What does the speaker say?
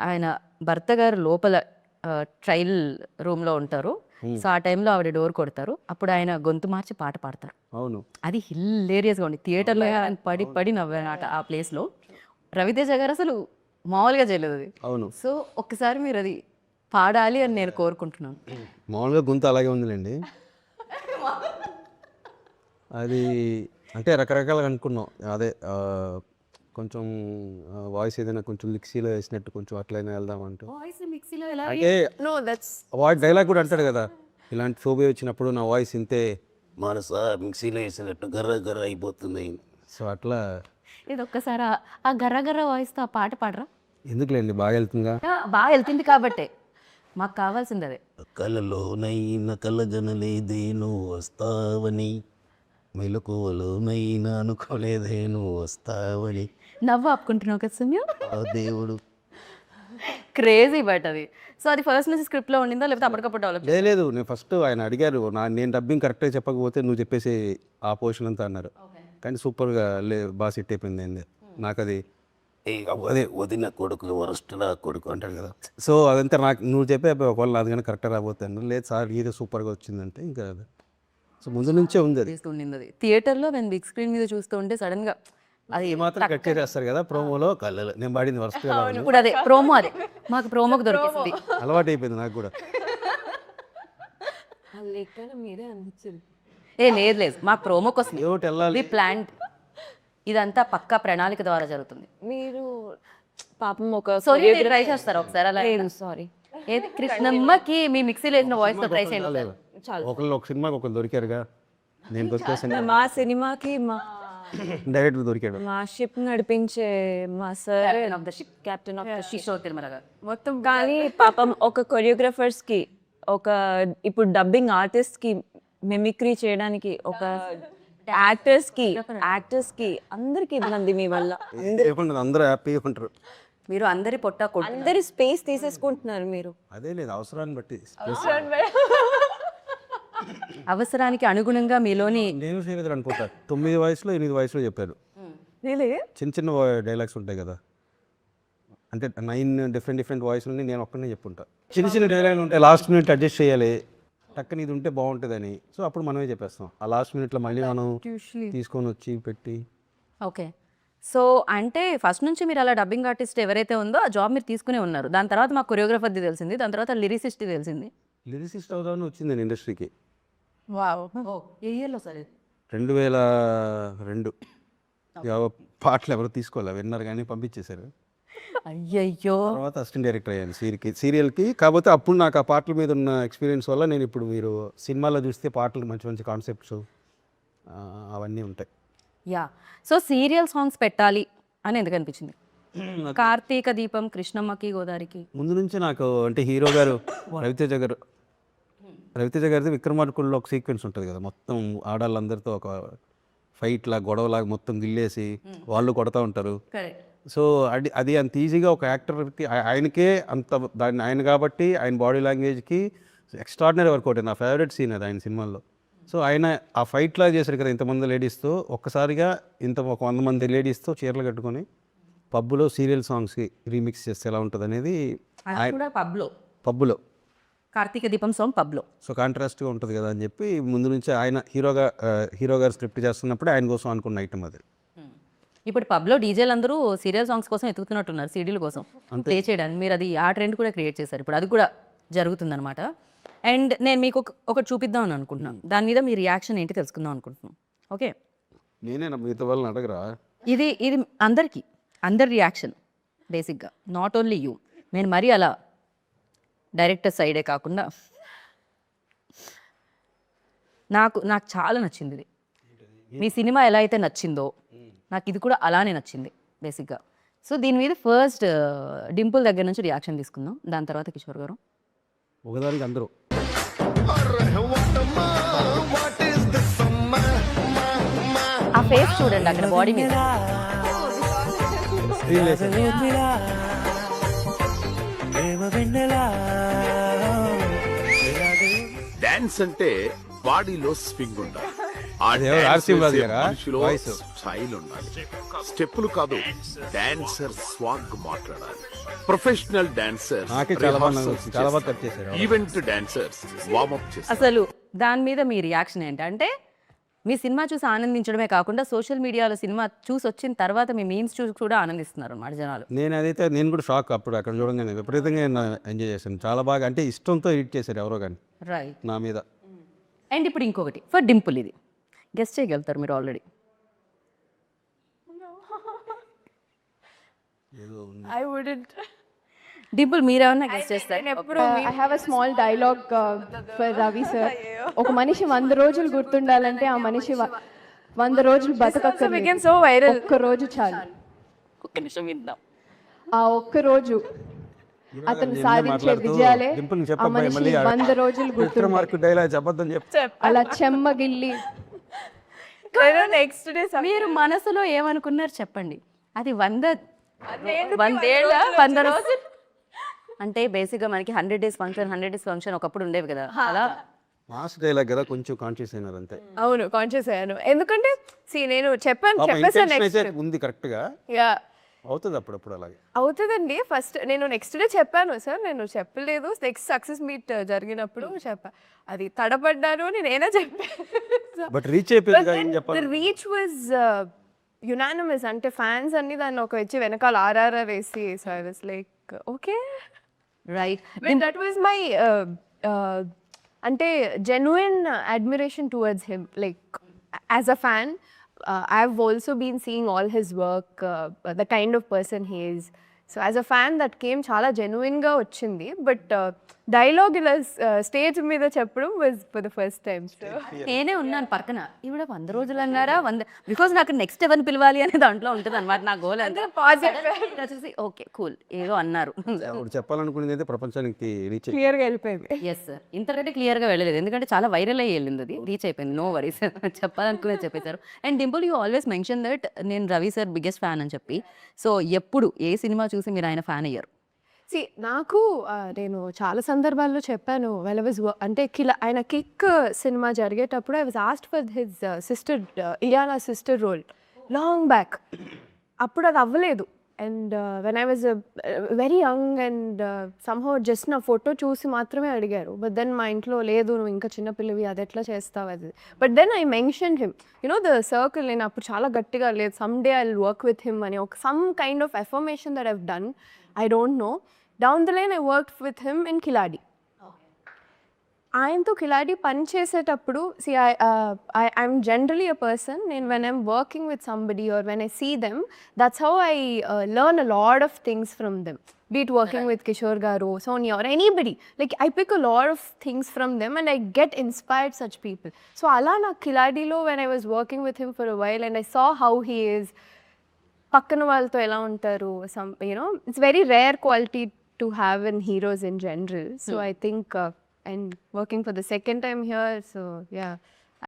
ఆయన భర్త గారు లోపల ట్రయల్ రూమ్లో ఉంటారు. సో ఆ టైంలో ఆవిడ డోర్ కొడతారు. అప్పుడు ఆయన గొంతు మార్చి పాట పాడతారు. అవును, అది హిల్లేరియస్గా ఉంది. థియేటర్లో పడి పడి నవ్వానట ఆ ప్లేస్లో. రవితేజ గారు అసలు మామూలుగా చేయలేదు అది. అవును. సో ఒక్కసారి మీరు అది పాడాలి అని నేను కోరుకుంటున్నాను. మామూలుగా గొంతు అలాగే ఉందిలేండి. అది అంటే రకరకాలుగా అనుకున్నాం. అదే కొంచెం వాయిస్ ఏదైనా కొంచెం మిక్సీలో వేసినట్టు కొంచెం అట్లయినా వెళ్దామంటూ. వాయిస్ మిక్సీలో ఎలా? అంటే వాయిస్ డైలాగ్ కూడా అంటాడు కదా, ఇలాంటి ఫోబియా వచ్చినప్పుడు నా వాయిస్ ఇంతే మనస మిక్సీలో వేసినట్టు గర్ర గర్ర అయిపోతుంది. సో అట్లా. ఇది ఒక్కసారి ఆ గర్ర గర్ర వాయిస్తో ఆ పాట పాడరా? ఎందుకులేండి, బాగా వెళ్తుందిగా. బాగా వెళ్తుంది కాబట్టే మాకు కావాల్సింది అదే. కలలోనైనా కలగనలేదేను వస్తావని, మెలకువలోనైనా అనుకోలేదేను వస్తావని, నవ్వు ఆపుకుంటున్నావు కదా సుమ్యం. ఆ దేవుడు. క్రేజీ బట్ అది. సో అది ఫస్ట్ నుంచి స్క్రిప్ట్లో ఉండిందా లేకపోతే అప్పటికప్పుడు డెవలప్? లేదు, నేను ఫస్ట్ ఆయన అడిగారు, నేను డబ్బింగ్ కరెక్ట్గా చెప్పకపోతే నువ్వు చెప్పేసి ఆ పోర్షన్ అంతా అన్నారు. కానీ సూపర్గా బాగా సెట్ అయిపోయింది. నాకు అది అదే వదిన కొడుకు వరస్టులా కొడుకు అంటాడు కదా. సో అదంతా నాకు నువ్వు చెప్పే ఒకవేళ నాది కానీ కరెక్ట్గా రాబోతాను. లేదు సార్ ఇది సూపర్గా వచ్చిందంటే ఇంకా అది. సో ముందు నుంచే ఉంది అది. ఉండింది అది. థియేటర్లో నేను బిగ్ స్క్రీన్ మీద చూస్తూ ఉంటే సడన్గా అది మాత్రం కట్ చేస్తారు కదా ప్రోమోలో. కళ్ళలో నేను పాడింది వరస్ట్గా ఇప్పుడు అదే ప్రోమో, అదే మాకు ప్రోమోకి దొరికింది. అలవాటు అయిపోయింది నాకు కూడా. మీరే అనిపించింది. లేదు లేదు, మాకు ప్రోమోకి వస్తుంది. ఏమిటి వెళ్ళాలి, ఇది ప్లాంట్. ఇదంతా పక్కా ప్రణాళిక ద్వారా జరుగుతుంది. మీరు పాపం ఒక సారీ ట్రై చేస్తారు ఒకసారి అలా. సారీ ఏది కృష్ణమ్మకి మీ మిక్సీలో వేసిన వాయిస్తో ట్రై చేయండి. ఒకళ్ళు ఒక సినిమాకి ఒకళ్ళు దొరికారుగా, నేను దొరికేసాను. మా సినిమాకి మా డైరెక్టర్ దొరికాడు. మా షిప్ నడిపించే మా sir of the ship, captain of the ship Kishore Tirumala గారు. మొత్తం. కానీ పాపం ఒక కొరియోగ్రాఫర్స్కి, ఒక ఇప్పుడు డబ్బింగ్ ఆర్టిస్ట్కి మిమిక్రీ చేయడానికి, ఒక యాక్టర్స్కి అందరికి ఇబ్బంది మీ వల్ల. అందరూ హ్యాపీగా ఉంటారు. మీరు అందరి పొట్ట కొట్టు. అందరి స్పేస్ తీసేసుకుంటున్నారు మీరు. అదే లేదు, అవసరాన్ని బట్టి. అవసరానికి అనుగుణంగా మీలోని నేను చేయలేదు అనుకుంటా. 9 వయసులో 8 వయసులో చెప్పారు. చిన్న చిన్న డైలాగ్స్ ఉంటాయి కదా, అంటే 9 డిఫరెంట్ వాయిస్లని నేను ఒక్కనే చెప్పుంటా. చిన్న చిన్న డైలాగ్లు ఉంటాయి, లాస్ట్ మినిట్ అడ్జస్ట్ చేయాలి, టక్కని ఇది ఉంటే బాగుంటుందని. సో అప్పుడు మనమే చెప్పేస్తాం. ఆ లాస్ట్ మినిట్లో మళ్ళీ మనం తీసుకొని వచ్చి పెట్టి. ఓకే. సో అంటే ఫస్ట్ నుంచి మీరు అలా డబ్బింగ్ ఆర్టిస్ట్ ఎవరైతే ఉందో ఆ జాబ్ మీరు తీసుకునే ఉన్నారు. దాని తర్వాత మాకు కొరియోగ్రాఫర్ది తెలిసింది, దాని తర్వాత లిరిసిస్ట్ తెలిసింది. లిరిసిస్ట్ అవుదామని వచ్చింది ఇండస్ట్రీకి. ఏ ఇయర్లో సార్? 2002. పాటలు ఎవరు తీసుకోవాలి, విన్నారు కానీ పంపించేశారు. అయ్యయ్యో. తర్వాత అసిస్టెంట్ డైరెక్టర్ అయ్యాను సీరియల్కి. కాకపోతే అప్పుడు నాకు ఆ పాటల మీద ఉన్న ఎక్స్పీరియన్స్ వల్ల నేను ఇప్పుడు మీరు సినిమాలో చూస్తే పాటలు మంచి మంచి కాన్సెప్ట్స్ అవన్నీ ఉంటాయి. యా. సో సీరియల్ సాంగ్స్ పెట్టాలి అని ఎందుకు అనిపించింది? కార్తీక దీపం, కృష్ణమ్మకి, గోదావరికి ముందు నుంచి నాకు అంటే హీరో గారు రవితేజ గారిది విక్రమార్కుల్లో ఒక సీక్వెన్స్ ఉంటుంది కదా, మొత్తం ఆడాళ్ళందరితో ఒక ఫైట్ లాగా గొడవలాగా మొత్తం గిల్లేసి వాళ్ళు కొడతా ఉంటారు. సో అది అంత ఈజీగా ఒక యాక్టర్కి ఆయనకే అంత దాన్ని ఆయన కాబట్టి ఆయన బాడీ లాంగ్వేజ్కి ఎక్స్ట్రాడినరీ వర్కౌట్. నా ఫేవరెట్ సీన్ అది ఆయన సినిమాల్లో. సో ఆయన ఆ ఫైట్ లాగా చేశారు కదా, ఇంతమంది లేడీస్తో ఒక్కసారిగా ఒక 100 మంది లేడీస్తో చీరలు కట్టుకొని పబ్బులో సీరియల్ సాంగ్స్కి రీమిక్స్ చేస్తే ఎలా ఉంటుంది అనేది పబ్బులో కార్తీక దీపం సాంగ్ పబ్లో. సో కాంట్రాస్ట్గా ఉంటుంది కదా అని చెప్పి ముందు నుంచి ఆయన హీరో గారు స్క్రిప్ట్ చేస్తున్నప్పుడే ఆయన కోసం అనుకున్న ఐటమ్ అది. ఇప్పుడు పబ్లో డీజేలు అందరూ సీరియల్ సాంగ్స్ కోసం ఎత్తుకుతున్నట్టున్నారు, సీడీల కోసం ప్లే చేయడానికి. మీరు అది ఆ ట్రెండ్ కూడా క్రియేట్ చేశారు. ఇప్పుడు అది కూడా జరుగుతుందన్నమాట. అండ్ నేను మీకు ఒకటి చూపిద్దాం అని అనుకుంటున్నాను. దాని మీద మీ రియాక్షన్ ఏంటి తెలుసుకుందాం అనుకుంటున్నాను. ఓకే, నేనే మిగతా వాళ్ళని అడగరా? ఇది అందరి రియాక్షన్ బేసిక్గా, నాట్ ఓన్లీ యూ. నేను మరీ అలా డైరెక్టర్ సైడే కాకుండా నాకు చాలా నచ్చింది ఇది. మీ సినిమా ఎలా అయితే నచ్చిందో నాకు ఇది కూడా అలానే నచ్చింది బేసిక్గా. సో దీని మీద ఫస్ట్ డింపుల్ దగ్గర నుంచి రియాక్షన్ తీసుకుందాం, దాని తర్వాత కిషోర్ గారు. ఒకదానికి అందరూ ఆ ఫేస్ చూడండి అక్కడ బాడీ మీద. డాన్స్ అంటే బాడీలో స్వింగ్ ఉండాలి. అదేవో నరసింహరాజు గారా? వాయిస్. స్టైల్ ఉండాలి, స్టెప్పులు కాదు, డాన్సర్ స్వాగ్ మాట్లాడాలి. ప్రొఫెషనల్ డాన్సర్ నాకే చాలా బాగా కట్ చేశారు. ఈవెంట్ డాన్సర్స్ వార్మ్ అప్ చేస్తారు. అసలు దాని మీద మీ రియాక్షన్ ఏంటంటే మీ సినిమా చూసి ఆనందించడమే కాకుండా సోషల్ మీడియాలో సినిమా చూసి వచ్చిన తర్వాత మీ మీమ్స్ చూసి కూడా ఆనందిస్తున్నారు అన్నమాట జనాలు. నేను కూడా షాక్ అప్పుడు అక్కడ చూడంగానే విపరీతంగా ఎంజాయ్ చేశాను. చాలా బాగా అంటే ఇష్టంతో ఎడిట్ చేశారు ఎవరో కానీ రైట్. నా మీద. అండ్ ఇప్పుడు ఇంకొకటి ఫర్ డింపుల్, ఇది గెస్ట్ చేయగలుగుతారు మీరు ఆల్రెడీ. I wouldn't. డింపుల్ మీరేమన్నా గెస్ట్ చేస్తారు? I have a small dialogue for Ravi sir. ఒక మనిషి 100 రోజులు గుర్తుండాలంటే ఆ మనిషి 100 రోజులు బతకక్కర్లేదు. became so viral. ఒక్క రోజు చాలు. ఒక్క నిమిషం విందాం. ఆ ఒక్క రోజు అతను సాధించే విజయాలే ఆ మనిషి 100 రోజులు గుర్తుంటాయి. డైలాగ్ చెప్పొద్దని చెప్తే అలా చెమ్మగిల్లి నెక్స్ట్ డే మీరు మనసులో ఏమనుకున్నారు చెప్పండి. అది 100 రోజులు అంటే బేసిక్గా మనకి 100 days ఫంక్షన్ ఒకప్పుడు ఉండేవి కదా, అలా మాస్ డైలాగ్ కదా, కొంచెం కాన్షియస్ అయినారు అంతే. అవును కాన్షియస్ అయ్యాను. ఎందుకంటే నేను చెప్పేసాను Intention నెక్స్ట్ అయితే ఉంది కరెక్ట్ గా, యా అవుతుంది అప్పుడప్పుడు అలాగే. అవుతుందండి. ఫస్ట్ నేను నెక్స్ట్ డే చెప్పాను సార్, నేను చెప్పలేదు. నెక్స్ట్ సక్సెస్ మీట్ జరిగినప్పుడు చెప్పా, అది తడబడ్డాను నేనేనా చెప్పాను. బట్ రీచ్ అయిపోయింది ఏం చెప్పాలి. రీచ్ వాజ్ యునానిమస్, అంటే ఫ్యాన్స్ అన్ని దాన్ని ఒక వచ్చి వెనకాల ఆర్ఆర్ఆర్ వేసి, so I was like okay right. That was my అంటే genuine admiration towards him. Like as a fan I've also been seeing all his work, the kind of person he is. So as a fan that came చాలా జెన్యున్గా వచ్చింది. But dialogue ఇలా stage మీద చెప్పడం was for the first time. నేనే ఉన్నాను పక్కన, ఈవిడ 100 రోజులు అన్నారా, 100 బికాజ్ నాకు నెక్స్ట్ ఎవరిని పిలవాలి అనే దాంట్లో ఉంటుంది అనమాట నా గోల్. అంతే చూసి ఓకే కూల్ ఏదో అన్నారు. ఇప్పుడు చెప్పాలనుకునేది అయితే ప్రపంచానికి రీచ్ క్లియర్గా వెళ్ళిపోయింది. ఎస్ సార్, ఇంతకంటే క్లియర్గా వెళ్ళలేదు ఎందుకంటే చాలా వైరల్ అయ్యి వెళ్ళింది, అది రీచ్ అయిపోయింది. నో వరీస్, చెప్పాలనుకునేది చెప్పేశారు. And Dimple you always mention that నేను రవి సార్ బిగ్గెస్ట్ ఫ్యాన్ అని చెప్పి. సో ఎప్పుడు ఏ సినిమా చూసి మీరు ఆయన ఫ్యాన్ అయ్యారు? నాకు నేను చాలా సందర్భాల్లో చెప్పాను, వెల్ వాజ్ అంటే ఆయన కిక్ సినిమా జరిగేటప్పుడు I was asked for his sister Ileana sister role long back. అప్పుడు అది అవ్వలేదు. And when I was very young and somehow just నా ఫోటో చూసి మాత్రమే అడిగారు. బట్ దెన్ మా ఇంట్లో లేదు, నువ్వు ఇంకా చిన్నపిల్లవి, అది ఎట్లా చేస్తావు అది. But then I mention him, you know the circle. నేను అప్పుడు చాలా గట్టిగా లేదు, some day I will work with him అని ఒక some kind of affirmation that I've done. I don't know. Down the line, I worked with him in Kiladi. ఆయనతో కిలాడి పని చేసేటప్పుడు I'm generally a person, and when I'm working with somebody or when I see them, that's how I learn a lot of things from them. Be it working with Kishore Garu, Sonia or anybody. Like I pick a lot of things from them and I get inspired such people. So ala na Kiladi lo, when I was working with him for a while and I saw how he is, పక్కన వాళ్ళతో ఎలా ఉంటారు, some you know it's very rare quality to have in heroes in general. So I think and working for the second time here, so yeah